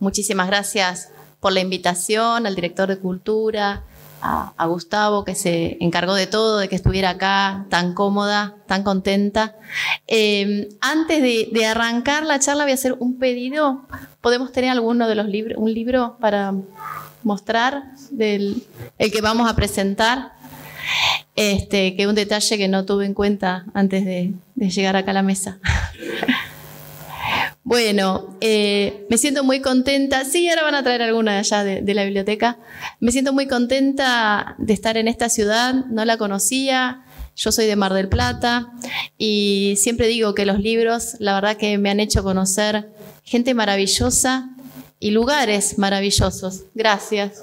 muchísimas gracias por la invitación, al director de Cultura, a Gustavo, que se encargó de todo, de que estuviera acá tan cómoda, tan contenta. Antes de arrancar la charla voy a hacer un pedido. ¿Podemos tener alguno de los libros, un libro para mostrar el que vamos a presentar? Que es un detalle que no tuve en cuenta antes de llegar acá a la mesa. Bueno, me siento muy contenta. Sí, ahora van a traer alguna de allá de la biblioteca. Me siento muy contenta de estar en esta ciudad. No la conocía. Yo soy de Mar del Plata y siempre digo que los libros, la verdad que me han hecho conocer gente maravillosa y lugares maravillosos. Gracias.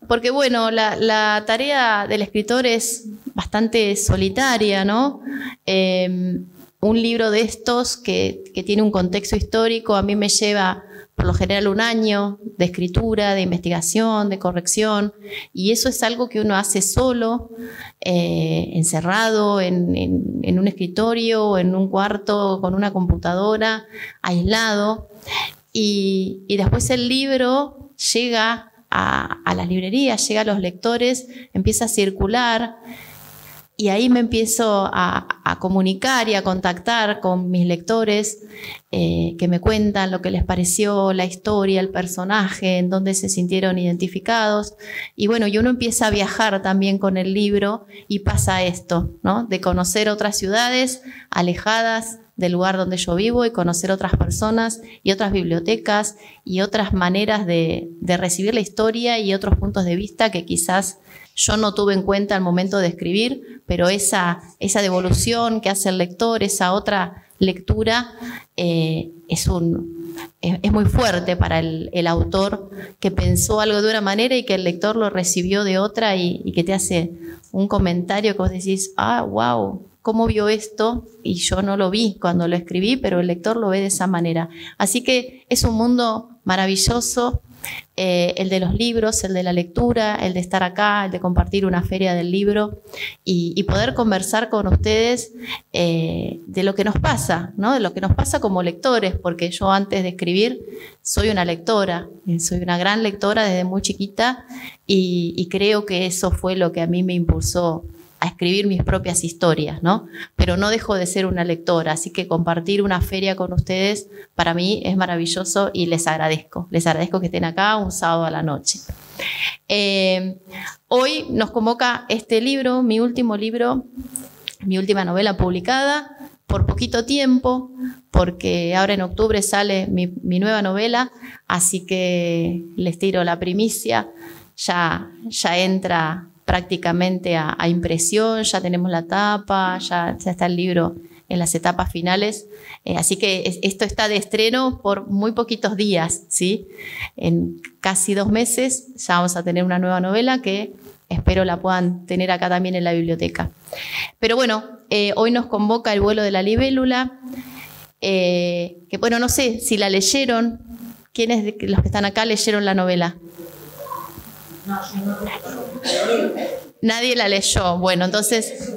Porque bueno, la tarea del escritor es bastante solitaria, ¿no? Un libro de estos que tiene un contexto histórico a mí me lleva por lo general un año de escritura, de investigación, de corrección, y eso es algo que uno hace solo, encerrado en un escritorio o en un cuarto con una computadora, aislado, y después el libro llega a las librerías, llega a los lectores, empieza a circular. Y ahí me empiezo a comunicar y a contactar con mis lectores que me cuentan lo que les pareció, la historia, el personaje, en dónde se sintieron identificados. Y bueno, y uno empieza a viajar también con el libro y pasa esto, ¿no? De conocer otras ciudades alejadas del lugar donde yo vivo y conocer otras personas y otras bibliotecas y otras maneras de recibir la historia y otros puntos de vista que quizás yo no tuve en cuenta al momento de escribir, pero esa devolución que hace el lector, esa otra lectura, es muy fuerte para el autor que pensó algo de una manera y que el lector lo recibió de otra y que te hace un comentario que vos decís, wow, ¿cómo vio esto? Y yo no lo vi cuando lo escribí, pero el lector lo ve de esa manera. Así que es un mundo maravilloso, el de los libros, el de la lectura, el de estar acá, el de compartir una feria del libro y poder conversar con ustedes de lo que nos pasa, ¿no? De lo que nos pasa como lectores, porque yo antes de escribir soy una lectora, soy una gran lectora desde muy chiquita y creo que eso fue lo que a mí me impulsó a escribir mis propias historias, ¿no? Pero no dejo de ser una lectora, así que compartir una feria con ustedes para mí es maravilloso y les agradezco que estén acá un sábado a la noche. Hoy nos convoca este libro, mi último libro, mi última novela publicada, por poquito tiempo, porque ahora en octubre sale mi nueva novela, así que les tiro la primicia, ya entra prácticamente a impresión, ya tenemos la tapa, ya está el libro en las etapas finales, así que esto está de estreno por muy poquitos días, ¿sí? En casi 2 meses ya vamos a tener una nueva novela que espero la puedan tener acá también en la biblioteca. Pero bueno, hoy nos convoca El vuelo de la libélula, que bueno, no sé si la leyeron. ¿Quiénes de los que están acá leyeron la novela? Nadie la leyó. Bueno, entonces...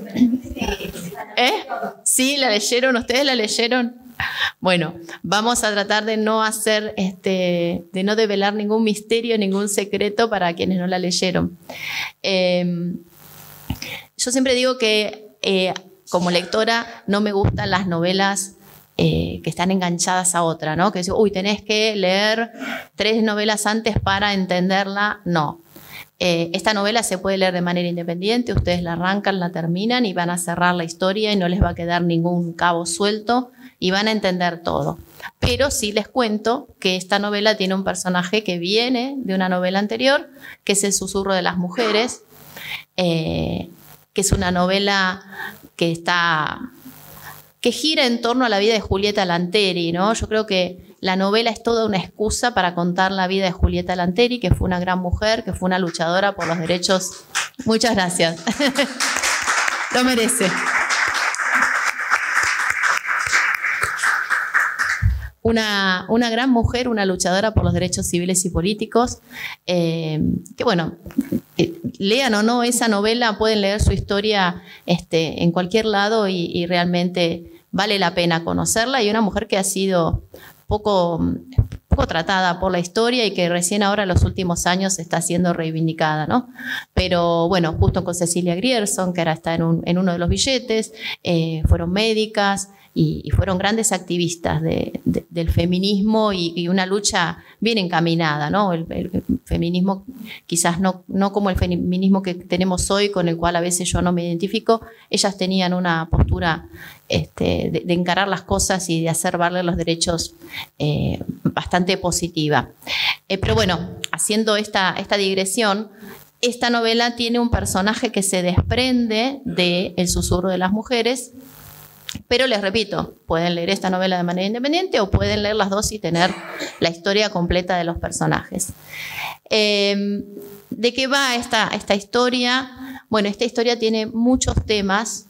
¿Sí? ¿La leyeron? ¿Ustedes la leyeron? Bueno, vamos a tratar de no hacer, de no develar ningún misterio, ningún secreto para quienes no la leyeron. Yo siempre digo que como lectora no me gustan las novelas que están enganchadas a otra, ¿no? Que dicen, uy, tenés que leer 3 novelas antes para entenderla. No. Esta novela se puede leer de manera independiente, ustedes la arrancan, la terminan y van a cerrar la historia y no les va a quedar ningún cabo suelto y van a entender todo. Pero sí les cuento que esta novela tiene un personaje que viene de una novela anterior, que es El susurro de las mujeres, que es una novela que gira en torno a la vida de Julieta Lanteri, ¿no? Yo creo que la novela es toda una excusa para contar la vida de Julieta Lanteri, que fue una gran mujer, que fue una luchadora por los derechos. Muchas gracias. Lo merece. Una gran mujer, una luchadora por los derechos civiles y políticos, que bueno, lean o no esa novela, pueden leer su historia en cualquier lado y realmente vale la pena conocerla, y una mujer que ha sido poco tratada por la historia y que recién ahora en los últimos años está siendo reivindicada, ¿no? Pero bueno, justo con Cecilia Grierson, que ahora está en uno de los billetes, fueron médicas y fueron grandes activistas del feminismo y una lucha bien encaminada, ¿no? El feminismo quizás no como el feminismo que tenemos hoy, con el cual a veces yo no me identifico. Ellas tenían una postura de encarar las cosas y de hacer valer los derechos bastante positiva. Pero bueno, haciendo esta digresión, esta novela tiene un personaje que se desprende de El susurro de las mujeres, pero les repito, pueden leer esta novela de manera independiente o pueden leer las dos y tener la historia completa de los personajes. ¿De qué va esta historia? Bueno, esta historia tiene muchos temas.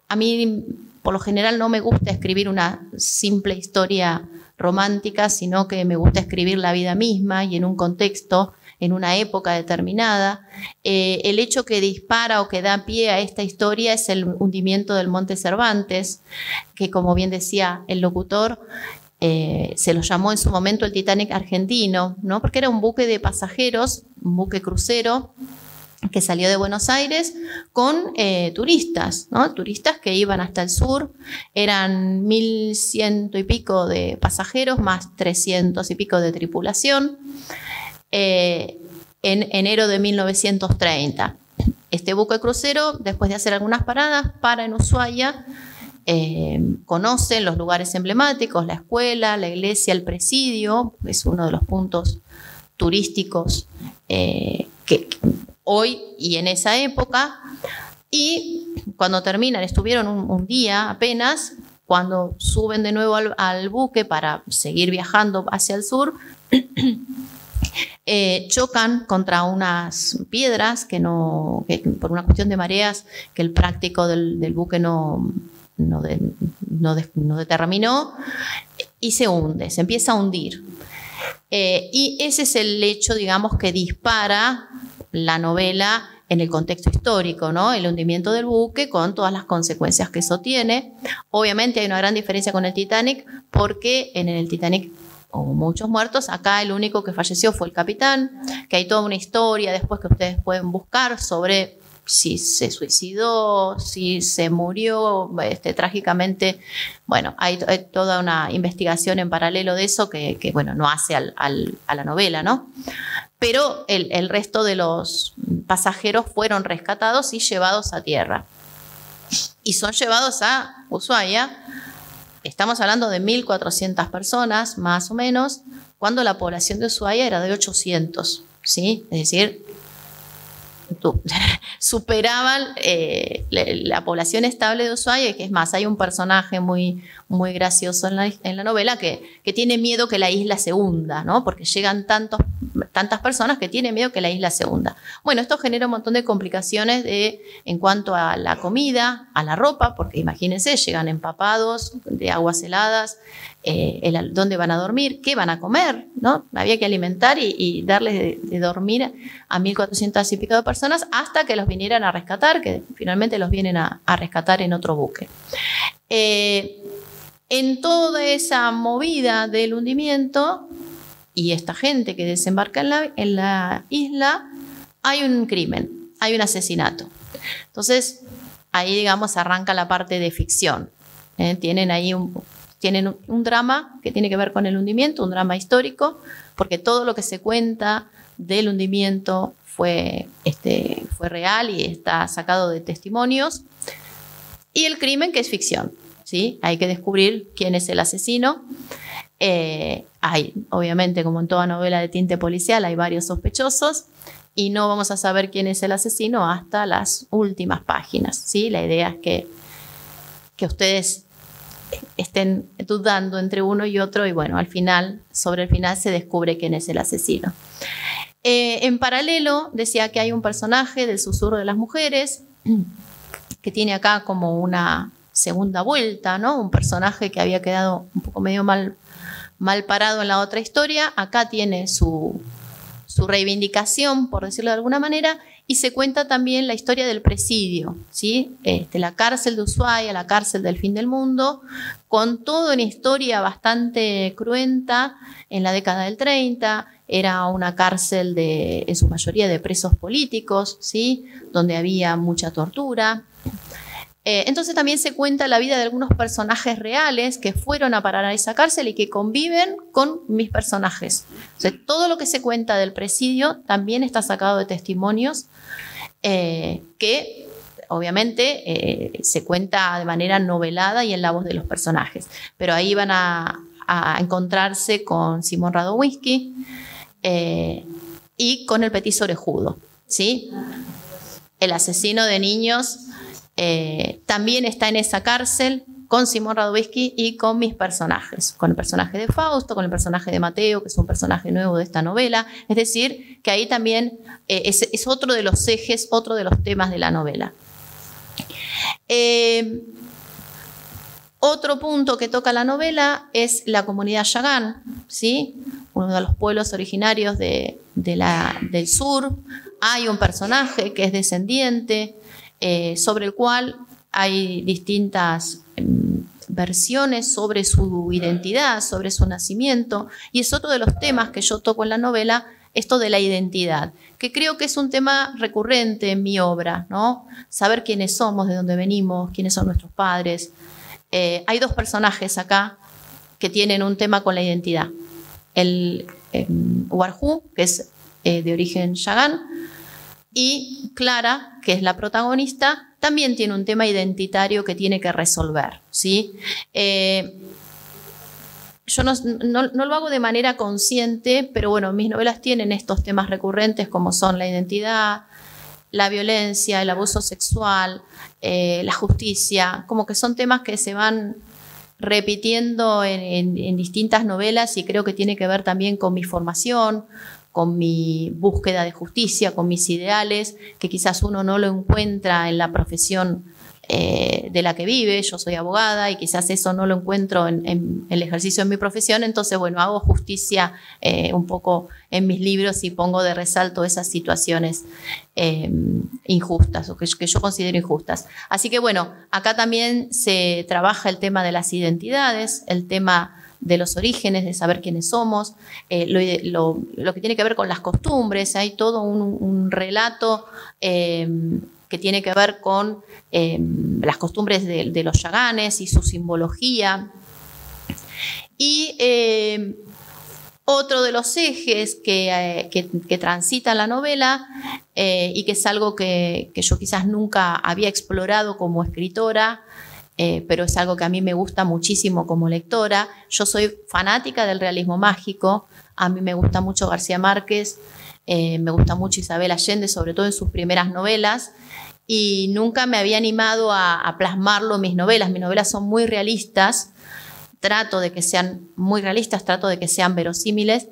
A mí, por lo general, no me gusta escribir una simple historia romántica, sino que me gusta escribir la vida misma y en un contexto, en una época determinada. El hecho que dispara o que da pie a esta historia es el hundimiento del Monte Cervantes, que, como bien decía el locutor, se lo llamó en su momento el Titanic argentino, ¿no? Porque era un buque de pasajeros, un buque crucero, que salió de Buenos Aires con turistas, ¿no? Turistas que iban hasta el sur. Eran 1.100 y pico de pasajeros, más 300 y pico de tripulación, en enero de 1930. Este buque crucero, después de hacer algunas paradas, para en Ushuaia, conocen los lugares emblemáticos, la escuela, la iglesia, el presidio, es uno de los puntos turísticos que hoy y en esa época, y cuando terminan, estuvieron un día apenas, cuando suben de nuevo al buque para seguir viajando hacia el sur, chocan contra unas piedras que por una cuestión de mareas que el práctico del buque no determinó, y se hunde, se empieza a hundir. Y ese es el hecho, digamos, que dispara la novela en el contexto histórico, ¿no? El hundimiento del buque con todas las consecuencias que eso tiene. Obviamente hay una gran diferencia con el Titanic, porque en el Titanic hubo muchos muertos. Acá el único que falleció fue el capitán, que hay toda una historia después que ustedes pueden buscar sobre si se suicidó, si se murió trágicamente. Bueno, hay toda una investigación en paralelo de eso que bueno, no hace a la novela, ¿no? Pero el resto de los pasajeros fueron rescatados y llevados a tierra. Y son llevados a Ushuaia. Estamos hablando de 1.400 personas, más o menos, cuando la población de Ushuaia era de 800, ¿sí? Es decir, superaban la población estable de Ushuaia, que es más, hay un personaje muy, muy gracioso en la novela que tiene miedo que la isla se hunda, ¿no? Porque llegan tantas personas que tiene miedo que la isla se hunda. Bueno, esto genera un montón de complicaciones en cuanto a la comida, a la ropa, porque imagínense, llegan empapados de aguas heladas, dónde van a dormir, qué van a comer, ¿no? Había que alimentar y darles de dormir a 1.400 y pico de personas hasta que los vinieran a rescatar, que finalmente los vienen a rescatar en otro buque. En toda esa movida del hundimiento y esta gente que desembarca en la isla, hay un crimen, hay un asesinato. Entonces, ahí, digamos, arranca la parte de ficción. Tienen ahí tienen un drama que tiene que ver con el hundimiento, un drama histórico, porque todo lo que se cuenta del hundimiento fue real y está sacado de testimonios. Y el crimen, que es ficción, ¿sí? Hay que descubrir quién es el asesino. Hay, obviamente, como en toda novela de tinte policial, hay varios sospechosos y no vamos a saber quién es el asesino hasta las últimas páginas, ¿sí? La idea es que ustedes estén dudando entre uno y otro y bueno, sobre el final se descubre quién es el asesino. En paralelo, decía que hay un personaje del Susurro de las Mujeres que tiene acá como una segunda vuelta, ¿no? Un personaje que había quedado un poco medio mal parado en la otra historia. Acá tiene su reivindicación, por decirlo de alguna manera, y se cuenta también la historia del presidio, ¿sí? La cárcel de Ushuaia, la cárcel del fin del mundo, con toda una historia bastante cruenta en la década del 30. Era una cárcel en su mayoría de presos políticos, ¿sí? Donde había mucha tortura. Entonces también se cuenta la vida de algunos personajes reales que fueron a parar a esa cárcel y que conviven con mis personajes. O sea, todo lo que se cuenta del presidio también está sacado de testimonios que obviamente se cuenta de manera novelada y en la voz de los personajes. Pero ahí van a encontrarse con Simón Radowisky y con el Petit Orejudo, ¿sí? El asesino de niños también está en esa cárcel con Simón Radowisky y con mis personajes, con el personaje de Fausto, con el personaje de Mateo, que es un personaje nuevo de esta novela. Es decir, que ahí también es otro de los ejes, otro de los temas de la novela. Otro punto que toca la novela es la comunidad Yagán, ¿sí? Uno de los pueblos originarios del sur. Hay un personaje que es descendiente, sobre el cual hay distintas versiones sobre su identidad, sobre su nacimiento, y es otro de los temas que yo toco en la novela, esto de la identidad, que creo que es un tema recurrente en mi obra, ¿no? Saber quiénes somos, de dónde venimos, quiénes son nuestros padres. Hay dos personajes acá que tienen un tema con la identidad. El Warjú, que es de origen Yagán, y Clara, que es la protagonista, también tiene un tema identitario que tiene que resolver, ¿sí? Yo no lo hago de manera consciente, pero bueno, mis novelas tienen estos temas recurrentes como son la identidad, la violencia, el abuso sexual, la justicia, como que son temas que se van repitiendo en distintas novelas y creo que tiene que ver también con mi formación, con mi búsqueda de justicia, con mis ideales, que quizás uno no lo encuentra en la profesión de la que vive. Yo soy abogada y quizás eso no lo encuentro en el ejercicio de mi profesión, entonces bueno, hago justicia un poco en mis libros y pongo de resalto esas situaciones injustas o que yo considero injustas. Así que bueno, acá también se trabaja el tema de las identidades, el tema de los orígenes, de saber quiénes somos, lo que tiene que ver con las costumbres. Hay todo un relato que tiene que ver con las costumbres de los yaganes y su simbología. Y otro de los ejes que transita la novela y que es algo que yo quizás nunca había explorado como escritora, pero es algo que a mí me gusta muchísimo como lectora. Yo soy fanática del realismo mágico, a mí me gusta mucho García Márquez, me gusta mucho Isabel Allende, sobre todo en sus primeras novelas, y nunca me había animado a plasmarlo en mis novelas son muy realistas, trato de que sean muy realistas, trato de que sean verosímiles,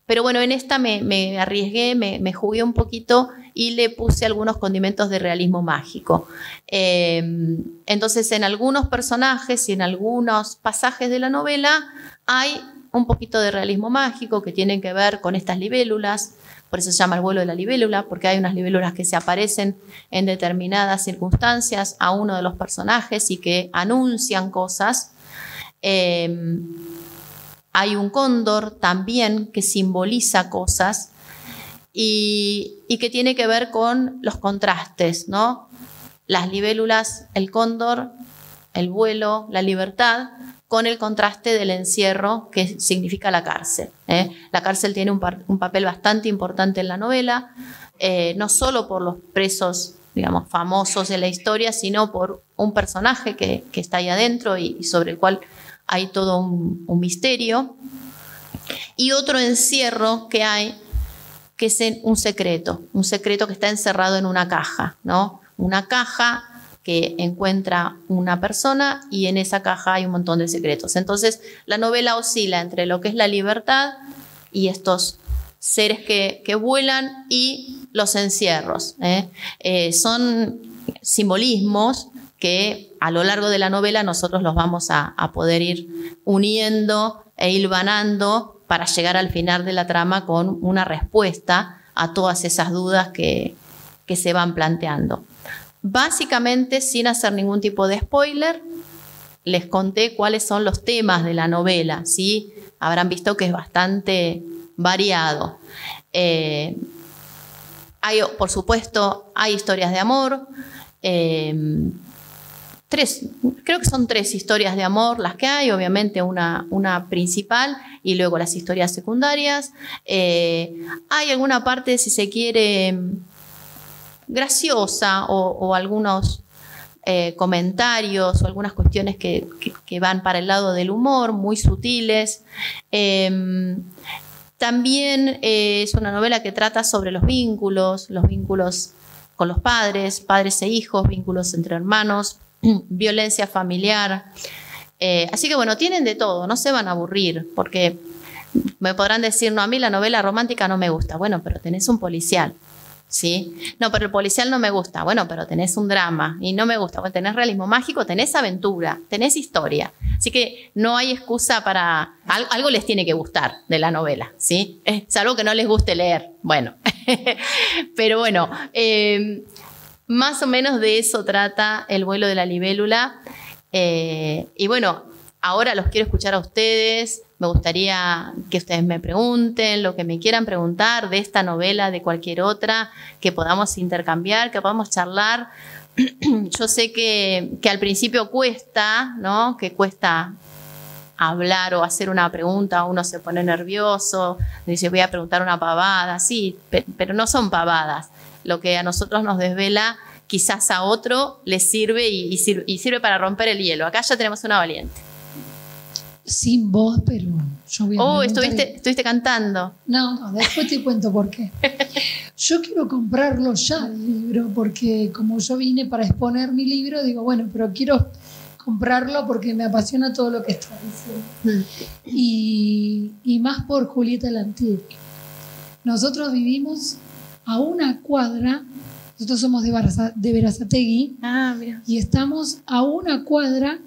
pero bueno, en esta me arriesgué, me jugué un poquito y le puse algunos condimentos de realismo mágico. Entonces, en algunos personajes y en algunos pasajes de la novela hay un poquito de realismo mágico que tienen que ver con estas libélulas, por eso se llama el vuelo de la libélula, porque hay unas libélulas que se aparecen en determinadas circunstancias a uno de los personajes y que anuncian cosas. Hay un cóndor también que simboliza cosas y que tiene que ver con los contrastes, ¿no? Las libélulas, el cóndor, el vuelo, la libertad, con el contraste del encierro que significa la cárcel. La cárcel tiene un papel bastante importante en la novela, no solo por los presos, digamos, famosos de la historia, sino por un personaje que está ahí adentro y sobre el cual hay todo un misterio. Y otro encierro que hay, que es un secreto que está encerrado en una caja, ¿no? Una caja que encuentra una persona y en esa caja hay un montón de secretos. Entonces la novela oscila entre lo que es la libertad y estos seres que vuelan y los encierros. Son simbolismos que a lo largo de la novela nosotros los vamos a poder ir uniendo e hilvanando para llegar al final de la trama con una respuesta a todas esas dudas que que se van planteando. Básicamente, sin hacer ningún tipo de spoiler, les conté cuáles son los temas de la novela, ¿sí? Habrán visto que es bastante variado. Por supuesto, hay historias de amor. Creo que son 3 historias de amor las que hay, obviamente una principal y luego las historias secundarias. Hay alguna parte, si se quiere, graciosa o algunos comentarios o algunas cuestiones que van para el lado del humor, muy sutiles. También es una novela que trata sobre los vínculos con los padres e hijos, vínculos entre hermanos, violencia familiar. Así que bueno, tienen de todo, no se van a aburrir, porque me podrán decir, no, a mí la novela romántica no me gusta. Bueno, pero tenés un policial, ¿sí? No, pero el policial no me gusta. Bueno, pero tenés un drama y no me gusta. Bueno, tenés realismo mágico, tenés aventura, tenés historia. Así que no hay excusa para... Algo les tiene que gustar de la novela, ¿sí? Salvo que no les guste leer. Bueno, pero bueno, más o menos de eso trata El vuelo de la libélula. Y bueno, ahora los quiero escuchar a ustedes. Me gustaría que ustedes me pregunten lo que me quieran preguntar de esta novela, de cualquier otra, que podamos intercambiar, que podamos charlar. Yo sé que al principio cuesta, ¿no? Que cuesta hablar o hacer una pregunta, uno se pone nervioso, dice voy a preguntar una pavada, sí, pero no son pavadas. Lo que a nosotros nos desvela, quizás a otro le sirve y sirve para romper el hielo. Acá ya tenemos una valiente. Sin voz, pero yo voy a estuviste cantando. No, después te cuento por qué. Yo quiero comprarlo ya, el libro, porque como yo vine para exponer mi libro, digo, bueno, pero quiero comprarlo porque me apasiona todo lo que está diciendo. Y más por Julieta Lantieri. Nosotros vivimos a una cuadra, nosotros somos de Berazategui, mira. Y estamos a una cuadra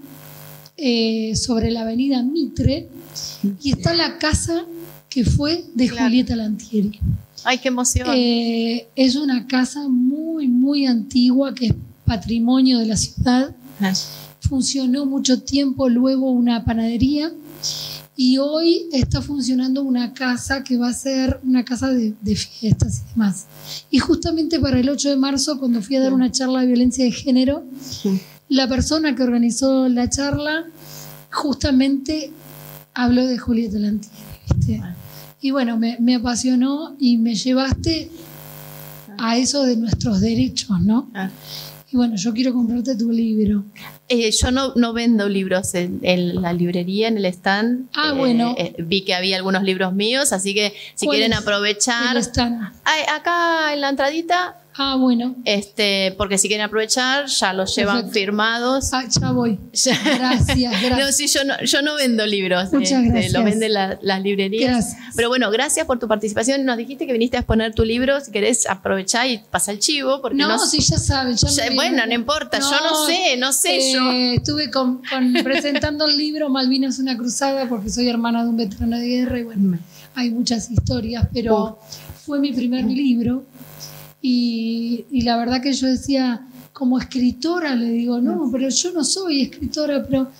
sobre la avenida Mitre, y está la casa que fue de Julieta Lantieri. ¡Ay, qué emoción! Es una casa muy, muy antigua que es patrimonio de la ciudad. Funcionó mucho tiempo, luego una panadería, y hoy está funcionando una casa que va a ser una casa de fiestas y demás. Y justamente para el 8 de marzo, cuando fui a dar una charla de violencia de género, la persona que organizó la charla justamente habló de Julieta Lantieri, ¿viste? Y bueno, me apasionó y me llevaste a eso de nuestros derechos, ¿no? Y bueno, yo quiero comprarte tu libro. Yo no vendo libros en la librería, en el stand. Bueno. Vi que había algunos libros míos, así que si quieren aprovechar... ¿El stand? Acá en la entradita... Bueno. Porque si quieren aprovechar, ya los llevan firmados. Ya voy. Gracias. No, sí, yo no vendo libros. Muchas gracias. Lo venden las librerías. Gracias. Pero bueno, gracias por tu participación. Nos dijiste que viniste a exponer tu libro. Si querés aprovechar y pasar el chivo. Porque sí, ya saben. Bueno, no importa. Yo no sé yo. Estuve presentando el libro Malvinas una cruzada, porque soy hermana de un veterano de guerra y bueno, hay muchas historias, pero fue mi primer libro. Y la verdad que yo decía, como escritora, le digo, no, pero yo no soy escritora, pero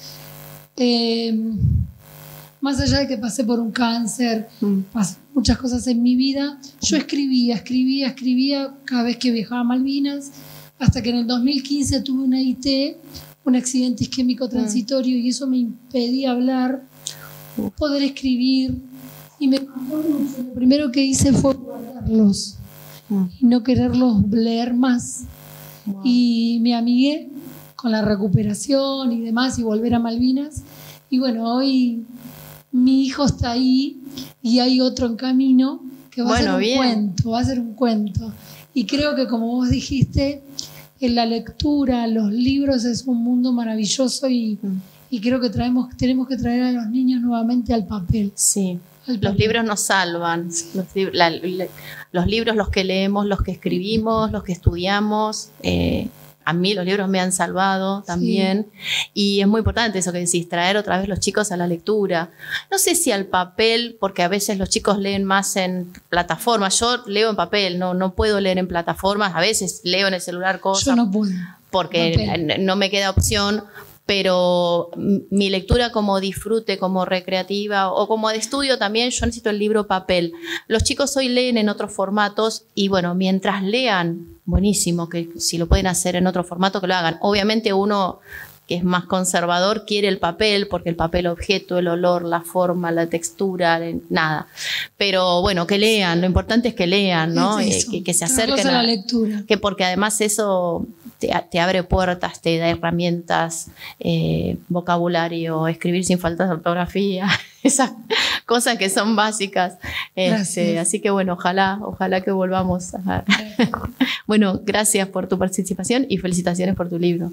más allá de que pasé por un cáncer, pasé muchas cosas en mi vida, yo escribía cada vez que viajaba a Malvinas, hasta que en el 2015 tuve una IT, un accidente isquémico transitorio, y eso me impedía hablar, poder escribir, y lo primero que hice fue guardarlos. Y no quererlos leer más. Y me amigué con la recuperación y demás y volver a Malvinas. Y bueno, hoy mi hijo está ahí y hay otro en camino que va a ser un cuento. Y creo que, como vos dijiste, en la lectura, los libros es un mundo maravilloso y creo que tenemos que traer a los niños nuevamente al papel. Sí. Los libros nos salvan, los libros, los que leemos, los que escribimos, los que estudiamos, a mí los libros me han salvado también. Sí. Y es muy importante eso que decís, traer otra vez los chicos a la lectura. No sé si al papel, porque a veces los chicos leen más en plataformas. Yo leo en papel, no puedo leer en plataformas. A veces leo en el celular cosas. Yo no puedo. Porque no me queda opción. Pero mi lectura como disfrute, como recreativa o como de estudio también, yo necesito el libro papel. Los chicos hoy leen en otros formatos y bueno, mientras lean, buenísimo, que si lo pueden hacer en otro formato, que lo hagan. Obviamente uno que es más conservador quiere el papel, porque el papel objeto, el olor, la forma, la textura, nada. Pero bueno, que lean, lo importante es que lean, ¿no? Que se acerquen a la lectura. Que porque además eso te abre puertas, te da herramientas, vocabulario, escribir sin faltas de ortografía, esas cosas que son básicas. Así que bueno, ojalá que volvamos. Bueno, gracias por tu participación y felicitaciones por tu libro.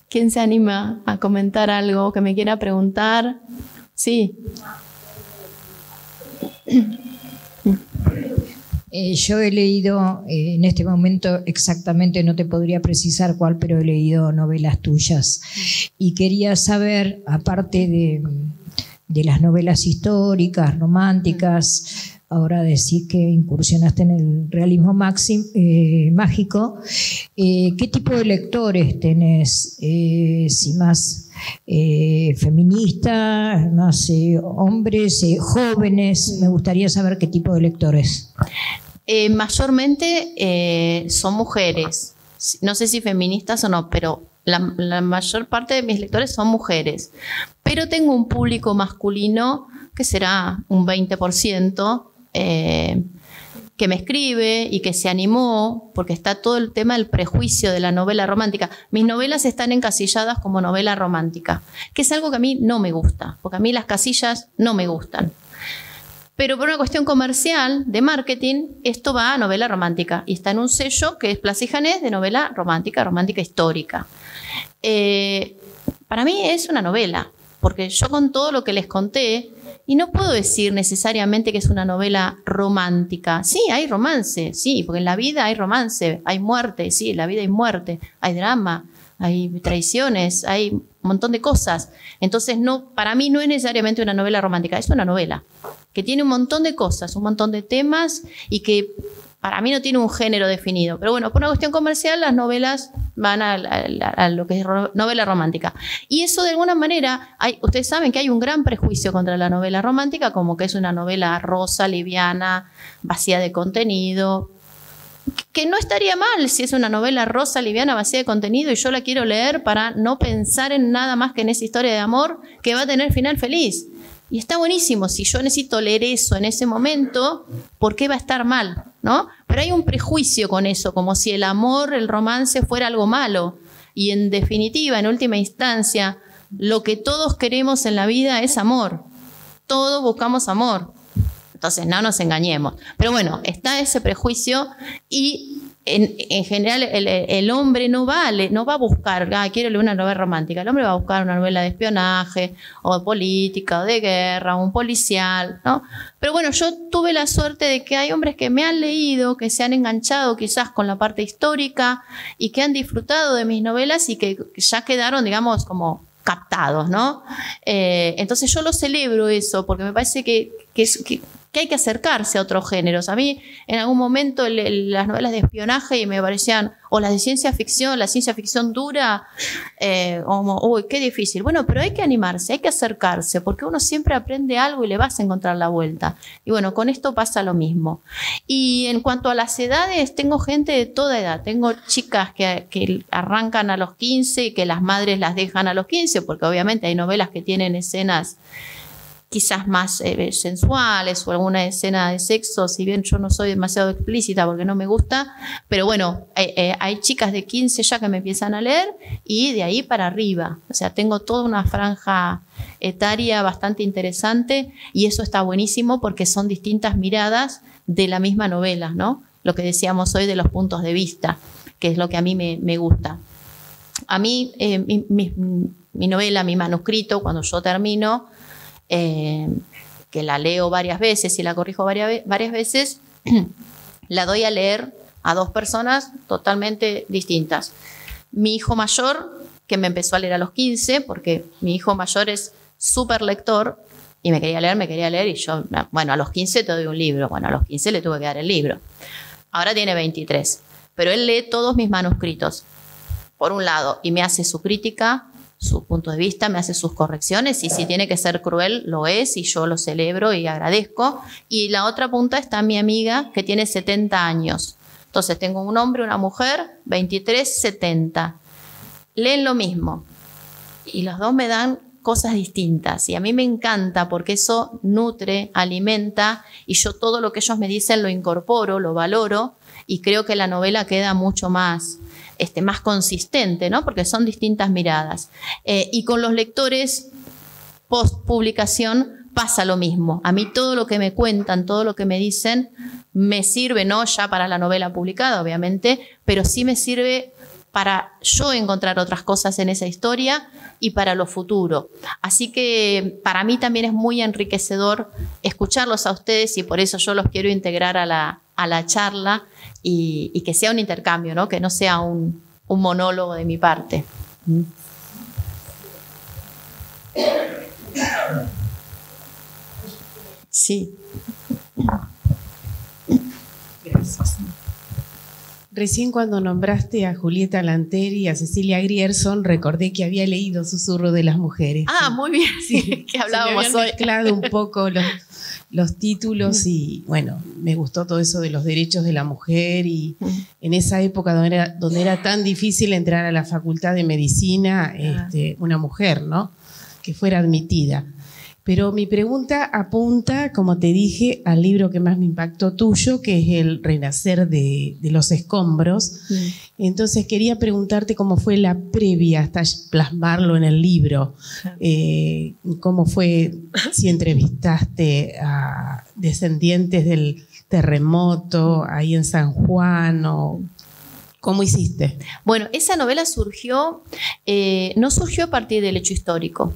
¿Quién se anima a comentar algo que me quiera preguntar? Sí. Yo he leído, en este momento exactamente no te podría precisar cuál, pero he leído novelas tuyas. Y quería saber, aparte de las novelas históricas, románticas, ahora decís que incursionaste en el realismo mágico, ¿qué tipo de lectores tenés? Si más feministas, más hombres, jóvenes, me gustaría saber qué tipo de lectores. Mayormente son mujeres, no sé si feministas o no, pero la mayor parte de mis lectores son mujeres, pero tengo un público masculino que será un 20%, que me escribe y que se animó, porque está todo el tema del prejuicio de la novela romántica. Mis novelas están encasilladas como novela romántica, que es algo que a mí no me gusta, porque a mí las casillas no me gustan. Pero por una cuestión comercial, de marketing, esto va a novela romántica y está en un sello que es Plaza y Janés de novela romántica histórica. Para mí es una novela, porque yo con todo lo que les conté, y no puedo decir necesariamente que es una novela romántica. Sí, hay romance, sí, porque en la vida hay romance, hay muerte, sí, en la vida hay muerte, hay drama, hay traiciones, hay un montón de cosas. Entonces, para mí no es necesariamente una novela romántica, es una novela que tiene un montón de cosas, un montón de temas y que para mí no tiene un género definido. Pero bueno, por una cuestión comercial, las novelas van a lo que es novela romántica. Y eso de alguna manera, ustedes saben que hay un gran prejuicio contra la novela romántica, como que es una novela rosa, liviana, vacía de contenido, que no estaría mal si es una novela rosa, liviana, vacía de contenido y yo la quiero leer para no pensar en nada más que en esa historia de amor que va a tener final feliz. Y está buenísimo, si yo necesito leer eso en ese momento, ¿por qué va a estar mal? ¿No? Pero hay un prejuicio con eso, como si el amor, el romance fuera algo malo. Y en definitiva, en última instancia, lo que todos queremos en la vida es amor. Todos buscamos amor. Entonces, no nos engañemos. Pero bueno, está ese prejuicio y en general el hombre no va a buscar, quiero leer una novela romántica. El hombre va a buscar una novela de espionaje o de política o de guerra o un policial, ¿no? Pero bueno, yo tuve la suerte de que hay hombres que me han leído, que se han enganchado quizás con la parte histórica y que han disfrutado de mis novelas y que ya quedaron, digamos, como captados, ¿no? Entonces yo lo celebro eso porque me parece que hay que acercarse a otros géneros. A mí en algún momento las novelas de espionaje me parecían, o las de ciencia ficción dura, como, uy, qué difícil. Bueno, pero hay que animarse, hay que acercarse, porque uno siempre aprende algo y le vas a encontrar la vuelta. Y bueno, con esto pasa lo mismo. Y en cuanto a las edades, tengo gente de toda edad. Tengo chicas que arrancan a los 15 y que las madres las dejan a los 15, porque obviamente hay novelas que tienen escenas quizás más sensuales o alguna escena de sexo, si bien yo no soy demasiado explícita porque no me gusta, pero bueno, hay chicas de 15 ya que me empiezan a leer y de ahí para arriba, o sea, tengo toda una franja etaria bastante interesante y eso está buenísimo porque son distintas miradas de la misma novela, ¿no? Lo que decíamos hoy de los puntos de vista, que es lo que a mí me gusta. A mí, mi novela, mi manuscrito, cuando yo termino, que la leo varias veces y la corrijo varias veces, la doy a leer a dos personas totalmente distintas. Mi hijo mayor, que me empezó a leer a los 15, porque mi hijo mayor es súper lector y me quería leer, y yo, bueno, a los 15 te doy un libro. Bueno, a los 15 le tuve que dar el libro. Ahora tiene 23, pero él lee todos mis manuscritos, por un lado, y me hace su crítica, su punto de vista, me hace sus correcciones, y si tiene que ser cruel, lo es, y yo lo celebro y agradezco. Y la otra punta está mi amiga, que tiene 70 años. Entonces tengo un hombre, una mujer, 23, 70. Leen lo mismo, y los dos me dan cosas distintas, y a mí me encanta porque eso nutre, alimenta, y yo todo lo que ellos me dicen lo incorporo, lo valoro, y creo que la novela queda mucho más consistente, ¿no? Porque son distintas miradas. Y con los lectores post publicación pasa lo mismo. A mí todo lo que me cuentan, todo lo que me dicen me sirve, no ya para la novela publicada, obviamente, pero sí me sirve para yo encontrar otras cosas en esa historia y para lo futuro. Así que para mí también es muy enriquecedor escucharlos a ustedes, y por eso yo los quiero integrar a la charla, y que sea un intercambio, ¿no? Que no sea un monólogo de mi parte. Sí. Gracias. Recién cuando nombraste a Julieta Lanteri y a Cecilia Grierson, recordé que había leído Susurro de las Mujeres. Ah, muy bien, sí, que hablábamos se me hoy. habían mezclado un poco los títulos, y bueno, me gustó todo eso de los derechos de la mujer, y en esa época donde era tan difícil entrar a la facultad de medicina, una mujer, ¿no? Que fuera admitida. Pero mi pregunta apunta, como te dije, al libro que más me impactó tuyo, que es El renacer de los escombros. Sí. Entonces quería preguntarte cómo fue la previa hasta plasmarlo en el libro. ¿Cómo fue, si entrevistaste a descendientes del terremoto ahí en San Juan, o cómo hiciste? Bueno, esa novela surgió, no surgió a partir del hecho histórico,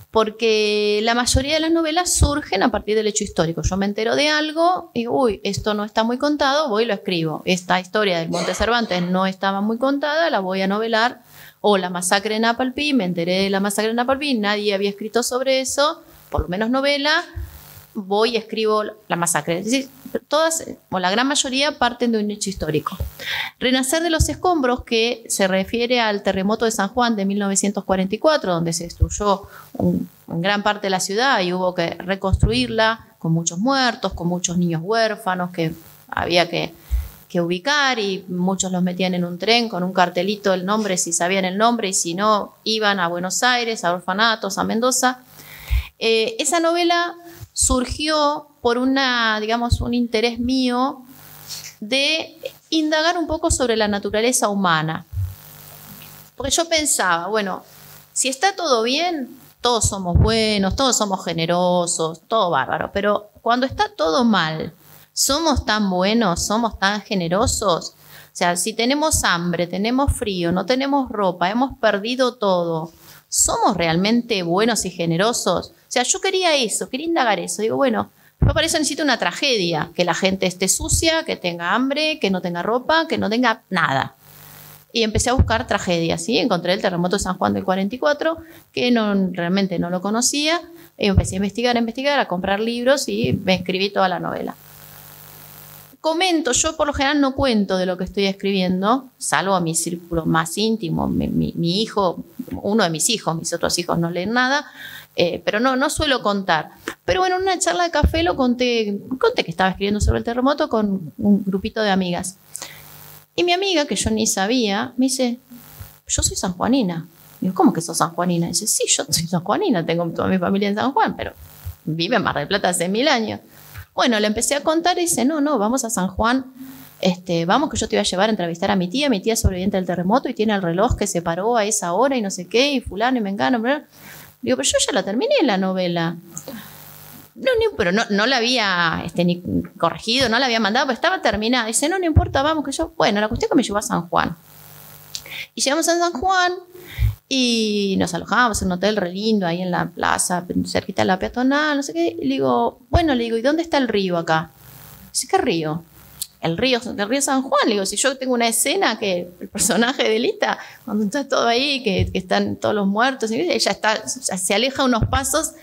porque la mayoría de las novelas surgen a partir del hecho histórico. Yo me entero de algo y digo, uy, esto no está muy contado, voy y lo escribo. Esta historia del Monte Cervantes no estaba muy contada, la voy a novelar. O la masacre de Napalpí, me enteré de la masacre de Napalpí, nadie había escrito sobre eso, por lo menos novela, voy y escribo la masacre. Es decir, todas, o la gran mayoría, parten de un hecho histórico. Renacer de los escombros, que se refiere al terremoto de San Juan de 1944, donde se destruyó en gran parte de la ciudad y hubo que reconstruirla con muchos muertos, con muchos niños huérfanos que había que ubicar, y muchos los metían en un tren con un cartelito del nombre, si sabían el nombre, y si no, iban a Buenos Aires, a orfanatos, a Mendoza. Esa novela surgió por un interés mío de indagar un poco sobre la naturaleza humana. Porque yo pensaba, bueno, si está todo bien, todos somos buenos, todos somos generosos, todo bárbaro, pero cuando está todo mal, ¿somos tan buenos? ¿Somos tan generosos? O sea, si tenemos hambre, tenemos frío, no tenemos ropa, hemos perdido todo, ¿somos realmente buenos y generosos? O sea, yo quería eso, quería indagar eso. Digo, bueno, yo para eso necesito una tragedia, que la gente esté sucia, que tenga hambre, que no tenga ropa, que no tenga nada. Y empecé a buscar tragedias, ¿sí? Encontré el terremoto de San Juan del 44, que realmente no lo conocía. Y empecé a investigar, a comprar libros, y me escribí toda la novela. Comento, yo por lo general no cuento de lo que estoy escribiendo, salvo a mi círculo más íntimo, mi hijo, uno de mis hijos, mis otros hijos no leen nada, pero no suelo contar. Pero bueno, en una charla de café lo conté que estaba escribiendo sobre el terremoto con un grupito de amigas. Y mi amiga, que yo ni sabía, me dice, yo soy sanjuanina. Digo, ¿cómo que sos sanjuanina? Y dice, sí, yo soy sanjuanina, tengo toda mi familia en San Juan, pero vive en Mar del Plata hace 1000 años. Bueno, le empecé a contar y dice, no, vamos a San Juan, vamos que yo te voy a llevar a entrevistar a mi tía es sobreviviente del terremoto y tiene el reloj que se paró a esa hora y no sé qué, y fulano y mengano. Digo, pero yo ya la terminé la novela. Pero no la había ni corregido, no la había mandado, pero estaba terminada. Dice, no importa, vamos que yo... Bueno, la cuestión es que me llevó a San Juan. Y llegamos a San Juan y nos alojamos en un hotel re lindo ahí en la plaza, cerquita de la peatonal, no sé qué. Y le digo, ¿y dónde está el río acá? Dice, ¿qué río? el río San Juan. Le digo, si yo tengo una escena que el personaje de Lita, cuando está todo ahí, que están todos los muertos, ella se aleja unos pasos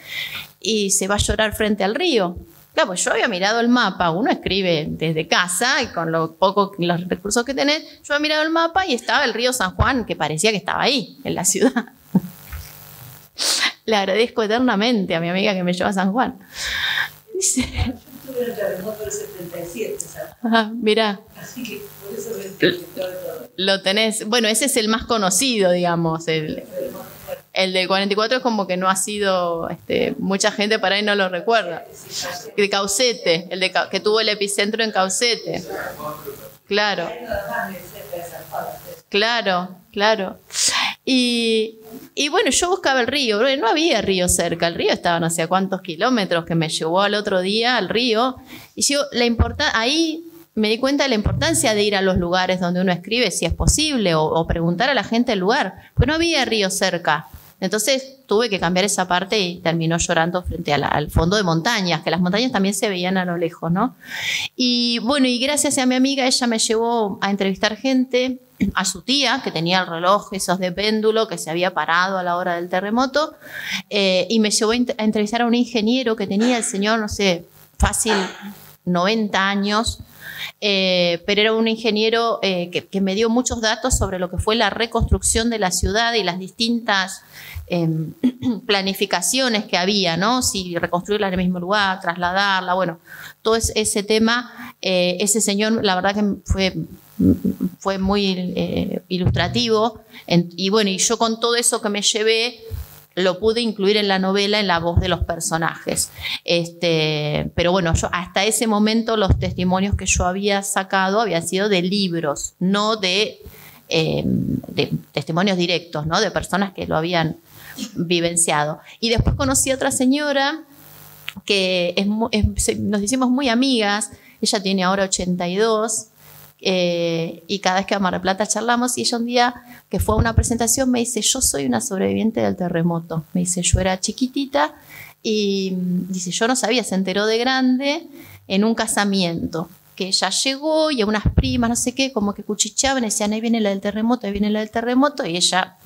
y se va a llorar frente al río. Claro, pues yo había mirado el mapa, uno escribe desde casa y con los recursos que tenés, yo había mirado el mapa y estaba el río San Juan, que parecía que estaba ahí, en la ciudad. Le agradezco eternamente a mi amiga que me llevó a San Juan. Dice, yo estuve en el terremoto del 77, ¿sabes? Ah, mirá. Así que por eso me todo. Lo tenés, bueno, ese es el más conocido, digamos, el del 44 es como que no ha sido, mucha gente para ahí no lo recuerda. De Caucete, que tuvo el epicentro en Caucete. Claro. Claro. Y bueno, yo buscaba el río, no había río cerca, el río estaba no sé a cuántos kilómetros, que me llevó al otro día al río. Y yo, ahí me di cuenta de la importancia de ir a los lugares donde uno escribe, si es posible, o preguntar a la gente el lugar, pues no había río cerca. Entonces tuve que cambiar esa parte y terminó llorando frente al fondo de montañas, que las montañas también se veían a lo lejos, ¿no? Y bueno, y gracias a mi amiga, ella me llevó a entrevistar gente, a su tía, que tenía el reloj esos de péndulo, que se había parado a la hora del terremoto, y me llevó a entrevistar a un ingeniero que tenía el señor, no sé, fácil 90 años, pero era un ingeniero que me dio muchos datos sobre lo que fue la reconstrucción de la ciudad y las distintas planificaciones que había, ¿no? Si reconstruirla en el mismo lugar, trasladarla, bueno, todo ese tema, ese señor, la verdad que fue muy ilustrativo, y bueno, y yo con todo eso que me llevé, lo pude incluir en la novela en la voz de los personajes. Pero bueno, yo hasta ese momento los testimonios que yo había sacado habían sido de libros, no de testimonios directos, ¿no? De personas que lo habían vivenciado. Y después conocí a otra señora que nos hicimos muy amigas, ella tiene ahora 82, y cada vez que a Mar del Plata charlamos, y ella un día que fue a una presentación me dice, yo soy una sobreviviente del terremoto. Me dice, yo era chiquitita y dice, yo no sabía, se enteró de grande en un casamiento, que ella llegó y a unas primas, no sé qué, como que cuchicheaban y decían, ahí viene la del terremoto, y ella,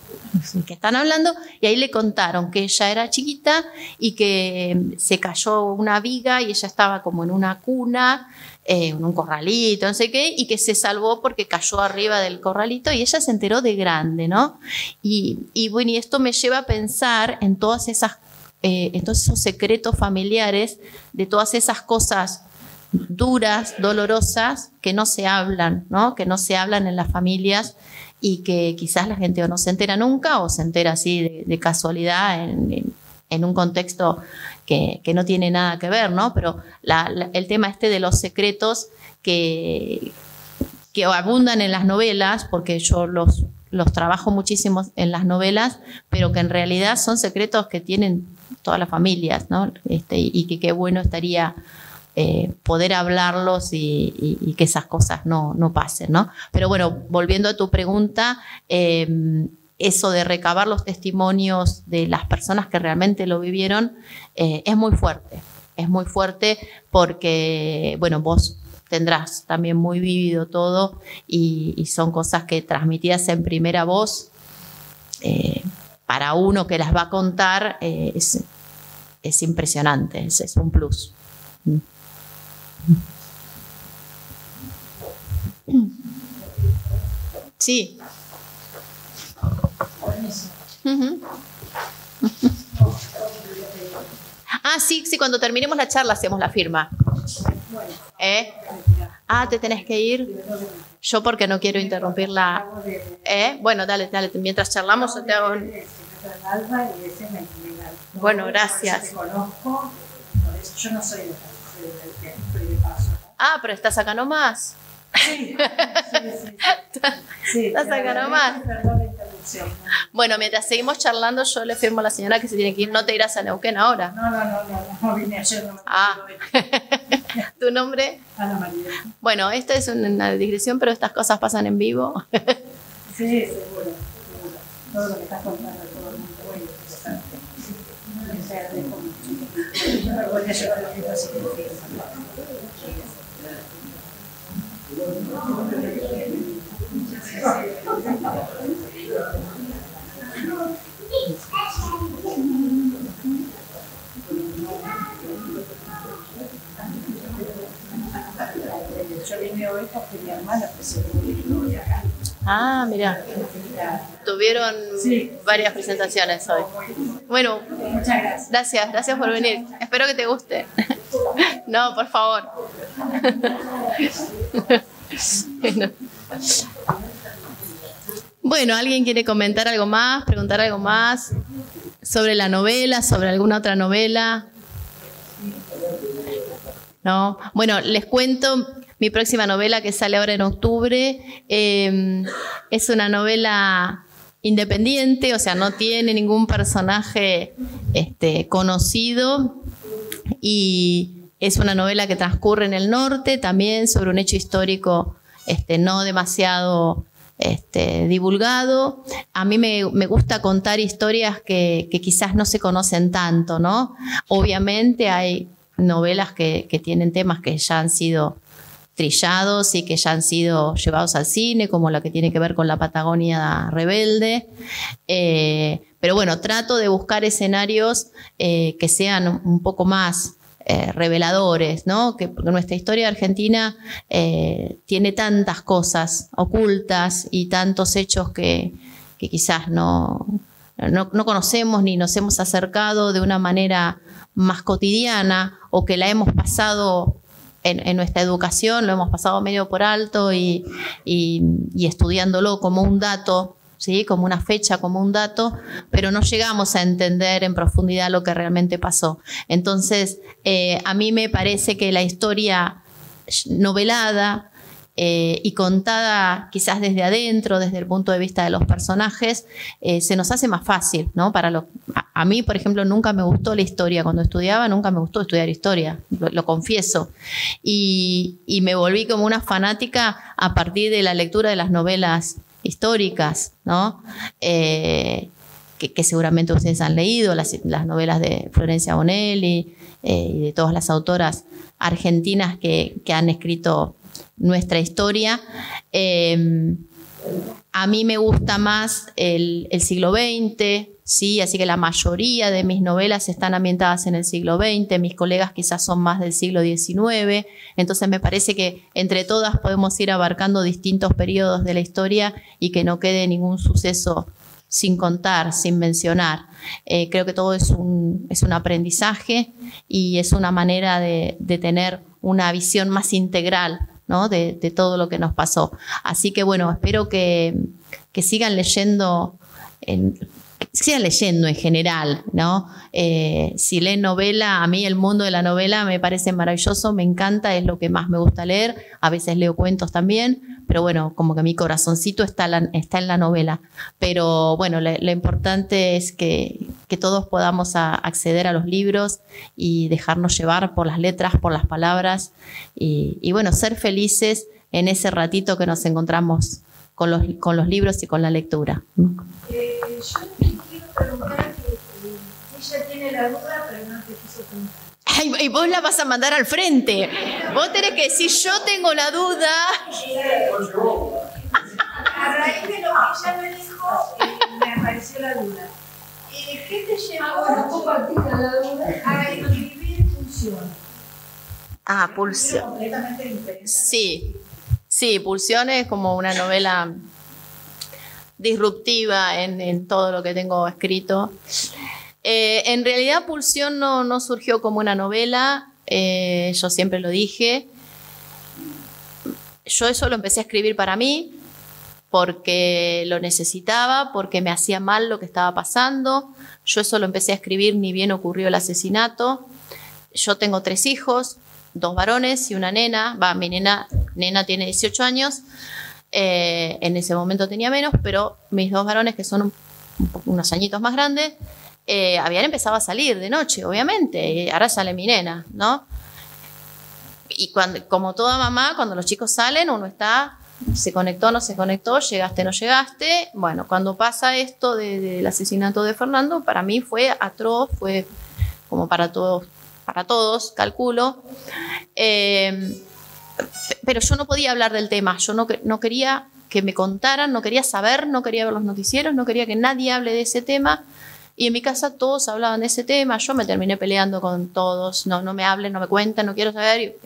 ¿qué están hablando? Y ahí le contaron que ella era chiquita y que se cayó una viga y ella estaba como en una cuna, en un corralito, no sé qué, y que se salvó porque cayó arriba del corralito y ella se enteró de grande, ¿no? Y bueno, y esto me lleva a pensar en todas esas, en todos esos secretos familiares, de todas esas cosas duras, dolorosas, que no se hablan, ¿no? Que no se hablan en las familias y que quizás la gente o no se entera nunca o se entera así de casualidad en un contexto que no tiene nada que ver, ¿no? Pero el tema de los secretos que abundan en las novelas, porque yo los trabajo muchísimo en las novelas, pero que en realidad son secretos que tienen todas las familias, ¿no? Y que qué bueno estaría poder hablarlos y que esas cosas no pasen, ¿no? Pero bueno, volviendo a tu pregunta, eso de recabar los testimonios de las personas que realmente lo vivieron es muy fuerte porque, bueno, vos tendrás también muy vivido todo y son cosas que transmitidas en primera voz, para uno que las va a contar, es impresionante, es un plus. Sí. Uh-huh. Ah, sí, cuando terminemos la charla hacemos la firma. ¿Te tenés que ir? Yo porque no quiero interrumpirla. Bueno, dale, mientras charlamos yo te hago Bueno, gracias. Yo no soy de paso. Pero estás acá nomás. Sí. Estás acá nomás. Perdón la interrupción. Bueno, mientras seguimos charlando, yo le firmo a la señora que se tiene que ir. No te irás a Neuquén ahora. No vine ayer. No ¿Tu nombre? Ana María. Bueno, esta es una digresión, pero estas cosas pasan en vivo. Sí, seguro. Todo lo que estás contando, todo el mundo, muy interesante. Les agradezco mucho. Yo me voy a llevar los libros así que históricos que mi hermana presentó un libro de acá. Ah, mira. Tuvieron varias presentaciones hoy. Bueno, Muchas gracias. Gracias por venir. Espero que te guste. No, por favor. Bueno, ¿alguien quiere comentar algo más, preguntar algo más sobre la novela, sobre alguna otra novela? ¿No? Bueno, les cuento mi próxima novela que sale ahora en octubre. Es una novela independiente, o sea, no tiene ningún personaje conocido, y es una novela que transcurre en el norte, también sobre un hecho histórico no demasiado divulgado. A mí me gusta contar historias que quizás no se conocen tanto, ¿no? Obviamente hay novelas que tienen temas que ya han sido trillados y que ya han sido llevados al cine, como la que tiene que ver con la Patagonia rebelde. Pero bueno, trato de buscar escenarios que sean un poco más reveladores, ¿no? Porque nuestra historia argentina tiene tantas cosas ocultas y tantos hechos que quizás no conocemos ni nos hemos acercado de una manera más cotidiana, o que la hemos pasado en nuestra educación, lo hemos pasado medio por alto y estudiándolo como un dato, ¿sí? Como una fecha, como un dato, pero no llegamos a entender en profundidad lo que realmente pasó. Entonces, a mí me parece que la historia novelada y contada quizás desde adentro, desde el punto de vista de los personajes, se nos hace más fácil, ¿no? A mí, por ejemplo, nunca me gustó la historia. Cuando estudiaba, nunca me gustó estudiar historia, lo confieso. Y me volví como una fanática a partir de la lectura de las novelas históricas, ¿no? Que seguramente ustedes han leído, las novelas de Florencia Bonelli y de todas las autoras argentinas que han escrito nuestra historia. A mí me gusta más el siglo XX, ¿sí? Así que la mayoría de mis novelas están ambientadas en el siglo XX, mis colegas quizás son más del siglo XIX, entonces me parece que entre todas podemos ir abarcando distintos periodos de la historia y que no quede ningún suceso sin contar, sin mencionar. Creo que todo es un aprendizaje y es una manera de tener una visión más integral, ¿no? de todo lo que nos pasó. Así que bueno, espero que sigan leyendo en general, ¿no? Si leen novela, a mí el mundo de la novela me parece maravilloso, me encanta, es lo que más me gusta leer. A veces leo cuentos también, pero bueno, como que mi corazoncito está en la novela. Pero bueno, lo importante es que todos podamos acceder a los libros y dejarnos llevar por las letras, por las palabras y bueno, ser felices en ese ratito que nos encontramos con los libros y con la lectura. Yo te quiero preguntar que ella tiene la duda, pero no te quiso preguntar. Ay, y vos la vas a mandar al frente. Vos tenés que decir, yo tengo la duda. A raíz de lo que ella me dijo, me apareció la duda. ¿Qué te llevó a escribir Pulsión? Ah, Pulsión. Completamente diferente. Sí, Pulsión es como una novela disruptiva en todo lo que tengo escrito. En realidad Pulsión no surgió como una novela, yo siempre lo dije. Yo eso lo empecé a escribir para mí, porque lo necesitaba, porque me hacía mal lo que estaba pasando. Yo eso lo empecé a escribir ni bien ocurrió el asesinato. Yo tengo 3 hijos, 2 varones y una nena. Mi nena tiene 18 años, en ese momento tenía menos, pero mis 2 varones, que son unos añitos más grandes, habían empezado a salir de noche, obviamente, y ahora sale mi nena, ¿no? Y como toda mamá, cuando los chicos salen, uno está, se conectó, no se conectó, llegaste, no llegaste. Bueno, cuando pasa esto del asesinato de Fernando, para mí fue atroz, fue como para todos, calculo. Pero yo no podía hablar del tema, yo no quería que me contaran, no quería saber, no quería ver los noticieros, no quería que nadie hable de ese tema. Y en mi casa todos hablaban de ese tema, yo me terminé peleando con todos, no me hablen, no me cuenten, no quiero saber.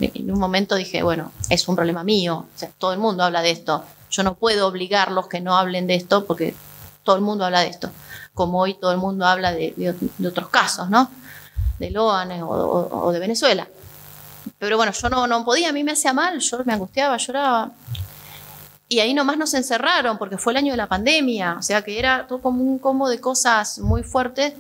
Y en un momento dije, bueno, es un problema mío, o sea, todo el mundo habla de esto, yo no puedo obligarlos que no hablen de esto porque todo el mundo habla de esto, como hoy todo el mundo habla de otros casos, ¿no? De Loan o de Venezuela. Pero bueno, yo no podía, a mí me hacía mal, yo me angustiaba, lloraba. Y ahí nomás nos encerraron porque fue el año de la pandemia, o sea que era todo como un combo de cosas muy fuertes.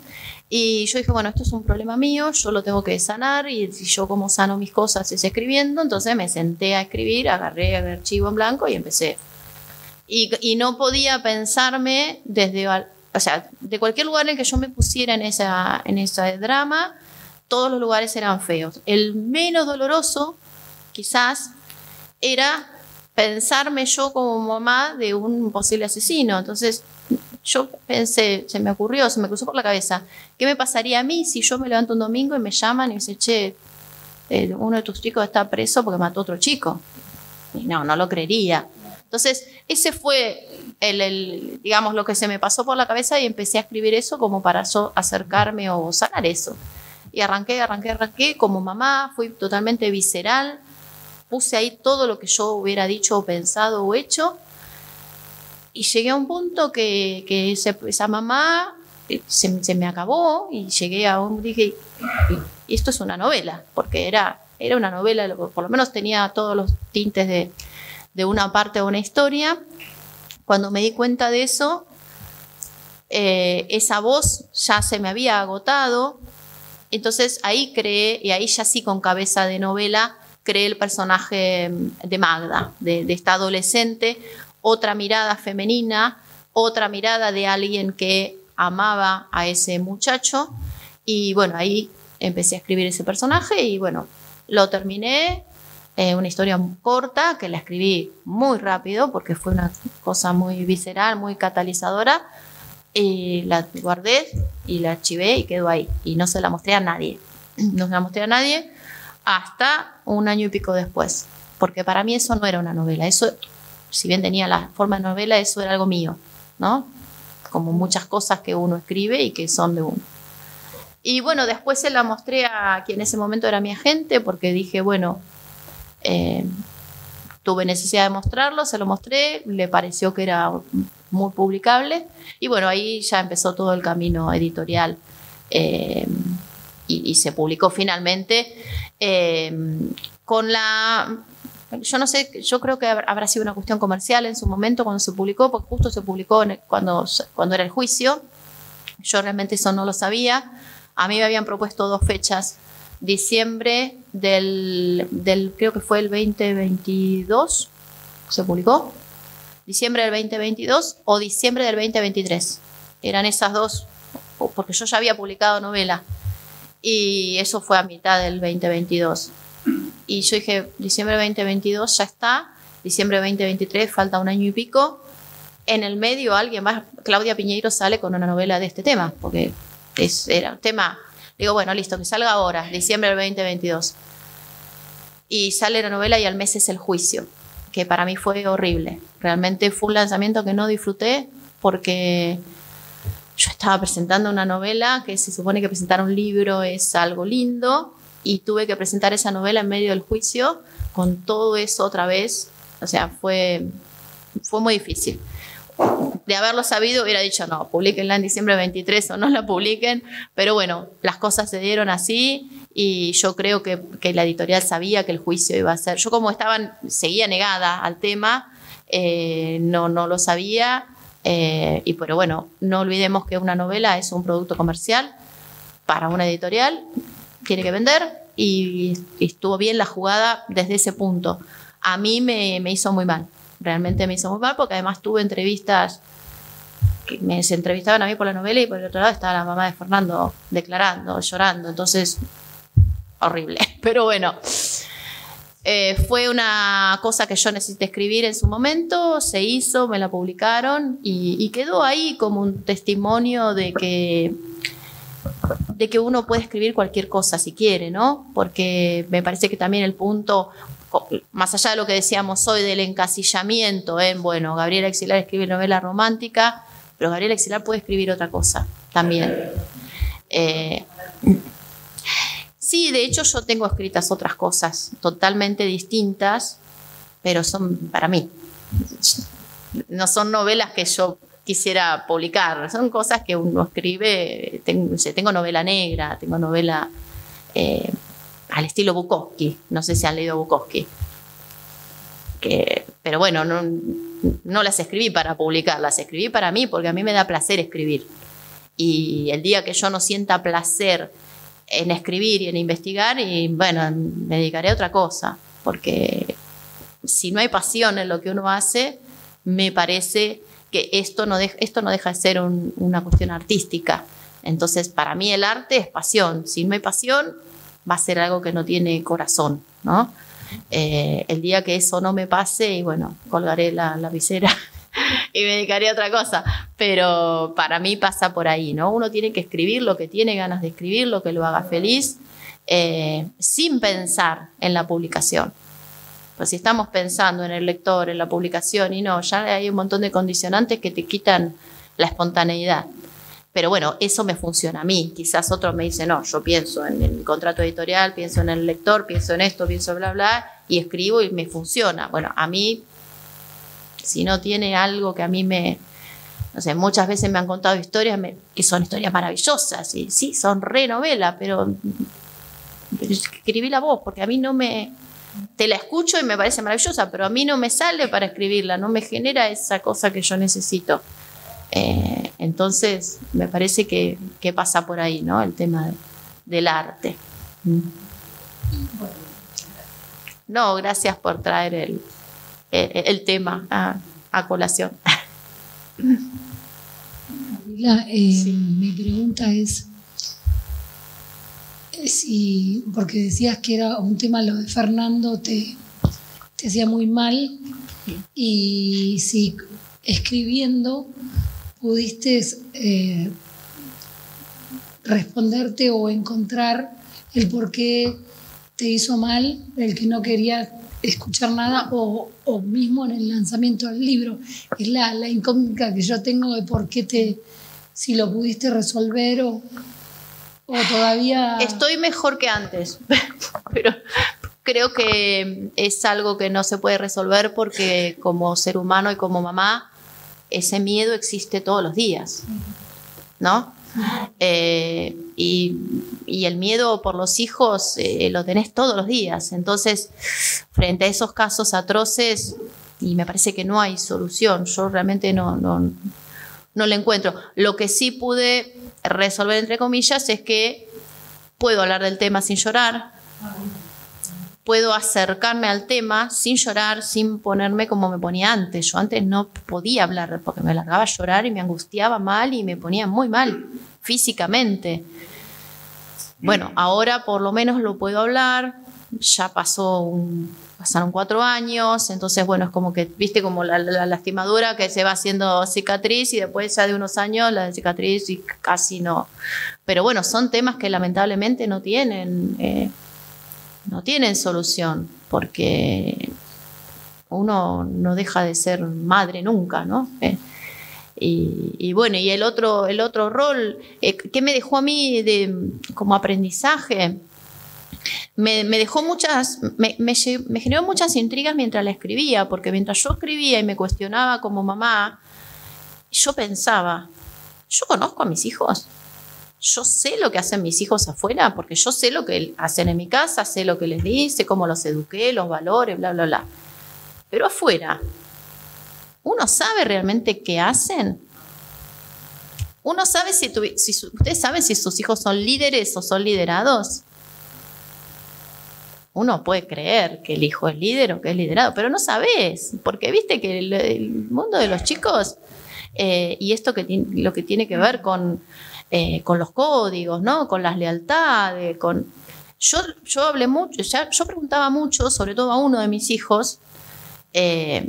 Y yo dije, bueno, esto es un problema mío, yo lo tengo que sanar, y si yo como sano mis cosas es escribiendo. Entonces me senté a escribir, agarré el archivo en blanco y empecé. Y no podía pensarme desde, o sea, de cualquier lugar en el que yo me pusiera en ese drama, todos los lugares eran feos. El menos doloroso, quizás, era pensarme yo como mamá de un posible asesino. Entonces yo pensé, se me cruzó por la cabeza, ¿qué me pasaría a mí si yo me levanto un domingo y me llaman y me dicen, che, uno de tus chicos está preso porque mató a otro chico? Y no lo creería. Entonces ese fue digamos, lo que se me pasó por la cabeza, y empecé a escribir eso como para yo acercarme o sanar eso. Y arranqué como mamá, fui totalmente visceral, puse ahí todo lo que yo hubiera dicho o pensado o hecho, y llegué a un punto que esa mamá se me acabó, y llegué dije, y esto es una novela, porque era una novela, por lo menos tenía todos los tintes de una parte de una historia. Cuando me di cuenta de eso, esa voz ya se me había agotado. Entonces ahí creé, y ahí ya sí con cabeza de novela, creé el personaje de Magda, de esta adolescente, otra mirada femenina, otra mirada de alguien que amaba a ese muchacho. Y bueno, ahí empecé a escribir ese personaje y bueno, lo terminé. Una historia corta que la escribí muy rápido porque fue una cosa muy visceral, muy catalizadora. Y la guardé y la archivé y quedó ahí. Y no se la mostré a nadie. No se la mostré a nadie hasta un año y pico después. Porque para mí eso no era una novela. Eso, si bien tenía la forma de novela, eso era algo mío, ¿no? Como muchas cosas que uno escribe y que son de uno. Y bueno, después se la mostré a quien en ese momento era mi agente, porque dije, bueno, tuve necesidad de mostrarlo, se lo mostré, le pareció que era muy publicable, y bueno, ahí ya empezó todo el camino editorial, y se publicó finalmente con la... Yo no sé, yo creo que habrá sido una cuestión comercial en su momento cuando se publicó, porque justo se publicó cuando era el juicio. Yo realmente eso no lo sabía. A mí me habían propuesto 2 fechas: diciembre creo que fue el 2022, se publicó, diciembre del 2022 o diciembre del 2023. Eran esas 2, porque yo ya había publicado novela, y eso fue a mitad del 2022. Y yo dije, diciembre del 2022 ya está, diciembre del 2023 falta un año y pico. En el medio alguien más, Claudia Piñeiro, sale con una novela de este tema, porque era un tema. Digo, bueno, listo, que salga ahora, diciembre del 2022. Y sale la novela y al mes es el juicio, que para mí fue horrible. Realmente fue un lanzamiento que no disfruté, porque yo estaba presentando una novela, que se supone que presentar un libro es algo lindo, y tuve que presentar esa novela en medio del juicio con todo eso otra vez. O sea, fue muy difícil. De haberlo sabido hubiera dicho, no, publíquenla en diciembre 23 o no la publiquen, pero bueno, las cosas se dieron así, y yo creo que la editorial sabía que el juicio iba a ser. Yo, como seguía negada al tema, no lo sabía, pero bueno, no olvidemos que una novela es un producto comercial para una editorial, tiene que vender, y estuvo bien la jugada desde ese punto. A mí me hizo muy mal. Realmente me hizo muy mal, porque además tuve entrevistas que se entrevistaban a mí por la novela, y por el otro lado estaba la mamá de Fernando declarando, llorando. Entonces, horrible. Pero bueno, fue una cosa que yo necesité escribir en su momento, se hizo, me la publicaron, y quedó ahí como un testimonio de que uno puede escribir cualquier cosa si quiere, ¿no? Porque me parece que también el punto, más allá de lo que decíamos hoy del encasillamiento en, bueno, Gabriela Exilar escribe novela romántica, pero Gabriela Exilar puede escribir otra cosa también. Sí, Sí, de hecho yo tengo escritas otras cosas totalmente distintas, pero son para mí. No son novelas que yo quisiera publicar, son cosas que uno escribe. Tengo novela negra, tengo novela al estilo Bukowski, no sé si han leído Bukowski. Pero bueno, no las escribí para publicar, las escribí para mí porque a mí me da placer escribir. Y el día que yo no sienta placer en escribir y en investigar, y bueno, me dedicaré a otra cosa, porque si no hay pasión en lo que uno hace, me parece que esto no deja de ser una cuestión artística. Entonces, para mí el arte es pasión. Si no hay pasión, va a ser algo que no tiene corazón, ¿no? El día que eso no me pase, y bueno, colgaré la visera y me dedicaré a otra cosa. Pero para mí pasa por ahí, ¿no? Uno tiene que escribir lo que tiene ganas de escribir, lo que lo haga feliz, sin pensar en la publicación. Pues si estamos pensando en el lector, en la publicación, y no, ya hay un montón de condicionantes que te quitan la espontaneidad. Pero bueno, eso me funciona a mí. Quizás otros me dicen, no, yo pienso en el contrato editorial, pienso en el lector, pienso en esto, pienso bla, bla, y escribo y me funciona. Bueno, a mí, si no tiene algo que a mí no sé, muchas veces me han contado historias que son historias maravillosas, y sí, son re novela, pero escribí la voz, porque a mí te la escucho y me parece maravillosa, pero a mí no me sale para escribirla, no me genera esa cosa que yo necesito. Entonces, me parece que pasa por ahí, ¿no? El tema del arte. No, gracias por traer el tema a colación. Mi pregunta es si, porque decías que era un tema, lo de Fernando te hacía muy mal, y si escribiendo pudiste responderte o encontrar el por qué te hizo mal, el que no querías escuchar nada, o mismo en el lanzamiento del libro. Es la incógnita que yo tengo de por qué si lo pudiste resolver o todavía... Estoy mejor que antes, pero creo que es algo que no se puede resolver porque como ser humano y como mamá, ese miedo existe todos los días, ¿no? Y el miedo por los hijos lo tenés todos los días. Entonces, frente a esos casos atroces, y me parece que no hay solución, yo realmente no le encuentro. Lo que sí pude resolver, entre comillas, es que puedo hablar del tema sin llorar, puedo acercarme al tema sin llorar, sin ponerme como me ponía antes. Yo antes no podía hablar porque me largaba a llorar y me angustiaba mal y me ponía muy mal físicamente. Bueno, ahora por lo menos lo puedo hablar, ya pasaron 4 años, entonces bueno, es como que, viste, como la lastimadura que se va haciendo cicatriz y después ya de unos años la cicatriz y casi no. Pero bueno, son temas que lamentablemente no tienen solución, porque uno no deja de ser madre nunca, ¿no? Y bueno, y el otro rol que me dejó a mí como aprendizaje, me generó muchas intrigas mientras la escribía, porque mientras yo escribía y me cuestionaba como mamá, yo pensaba, ¿yo conozco a mis hijos? Yo sé lo que hacen mis hijos afuera, porque yo sé lo que hacen en mi casa, sé lo que les dice, cómo los eduqué, los valores, bla, bla, bla. Pero afuera, ¿uno sabe realmente qué hacen? ¿Uno sabe ustedes saben si sus hijos son líderes o son liderados? Uno puede creer que el hijo es líder o que es liderado, pero no sabes, porque viste que el mundo de los chicos, y esto lo que tiene que ver con los códigos, ¿no? Con las lealtades, yo hablé mucho, yo preguntaba mucho, sobre todo a uno de mis hijos, que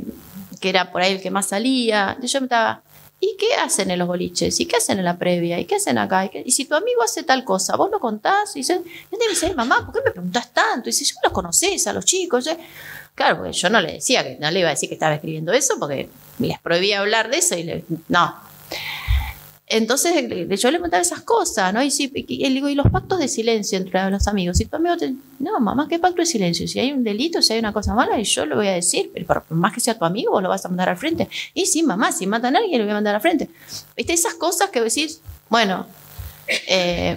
era por ahí el que más salía. Yo me preguntaba, ¿y qué hacen en los boliches? ¿Y qué hacen en la previa? ¿Y qué hacen acá? ¿Y si tu amigo hace tal cosa, vos lo contás? Y me dice, mamá, ¿por qué me preguntás tanto? Y dice, ¿yo los conocés a los chicos? Claro, porque yo no le decía, que no le iba a decir que estaba escribiendo eso, porque les prohibía hablar de eso, no. Entonces yo le contaba esas cosas, ¿no? Y le digo, ¿y los pactos de silencio entre los amigos? Y tu amigo no, mamá, ¿qué pacto de silencio? Si hay un delito, si hay una cosa mala, y yo lo voy a decir, pero por más que sea tu amigo, vos lo vas a mandar al frente. Y sí, mamá, si matan a alguien, lo voy a mandar al frente. ¿Viste? Esas cosas que decís, bueno,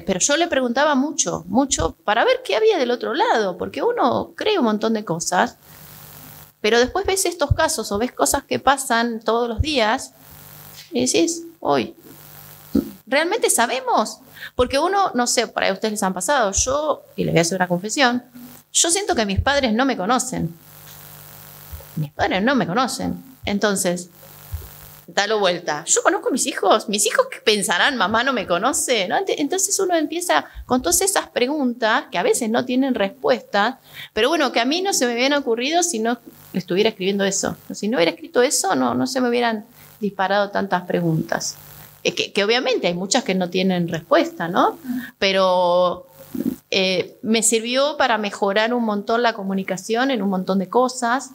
pero yo le preguntaba mucho para ver qué había del otro lado, porque uno cree un montón de cosas, pero después ves estos casos o ves cosas que pasan todos los días y decís, hoy, ¿realmente sabemos? Porque uno, no sé, para ustedes les han pasado, yo, y les voy a hacer una confesión, yo siento que mis padres no me conocen. Mis padres no me conocen. Entonces, dalo vuelta. Yo conozco a mis hijos ¿qué pensarán? Mamá no me conoce, ¿no? Entonces uno empieza con todas esas preguntas que a veces no tienen respuesta, pero bueno, que a mí no se me hubieran ocurrido si no estuviera escribiendo eso. Si no hubiera escrito eso, no se me hubieran disparado tantas preguntas. Que obviamente hay muchas que no tienen respuesta, ¿no? Pero me sirvió para mejorar un montón la comunicación en un montón de cosas,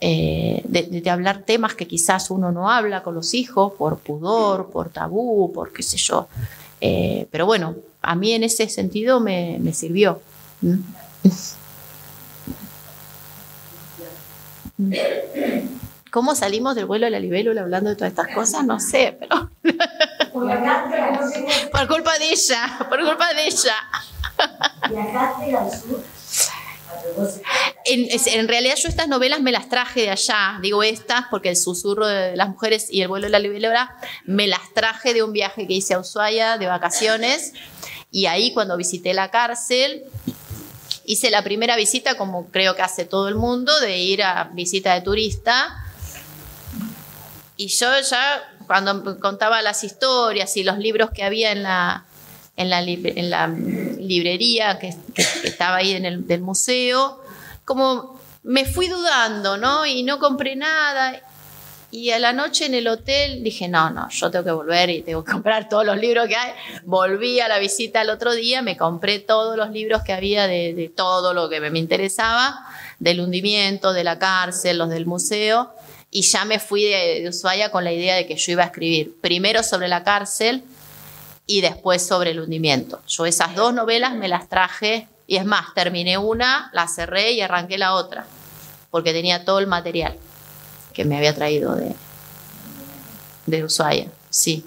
de hablar temas que quizás uno no habla con los hijos por pudor, por tabú, por qué sé yo. Pero bueno, a mí en ese sentido me sirvió. ¿Cómo salimos del vuelo de la libélula hablando de todas estas cosas? No sé, pero... por culpa de ella, por culpa de ella. ¿Viajaste al sur? En realidad yo estas novelas me las traje de allá, digo estas porque El susurro de las mujeres y El vuelo de la libélula me las traje de un viaje que hice a Ushuaia de vacaciones, y ahí cuando visité la cárcel hice la primera visita, como creo que hace todo el mundo, de ir a visita de turista. Y yo ya, cuando contaba las historias y los libros que había en la librería que estaba ahí del museo, como me fui dudando, ¿no? Y no compré nada. Y a la noche en el hotel dije, no, yo tengo que volver y tengo que comprar todos los libros que hay. Volví a la visita el otro día, me compré todos los libros que había de todo lo que me interesaba, del hundimiento, de la cárcel, los del museo. Y ya me fui de Ushuaia con la idea de que yo iba a escribir primero sobre la cárcel y después sobre el hundimiento. Yo esas dos novelas me las traje, y es más, terminé una, la cerré y arranqué la otra, porque tenía todo el material que me había traído de Ushuaia. Sí.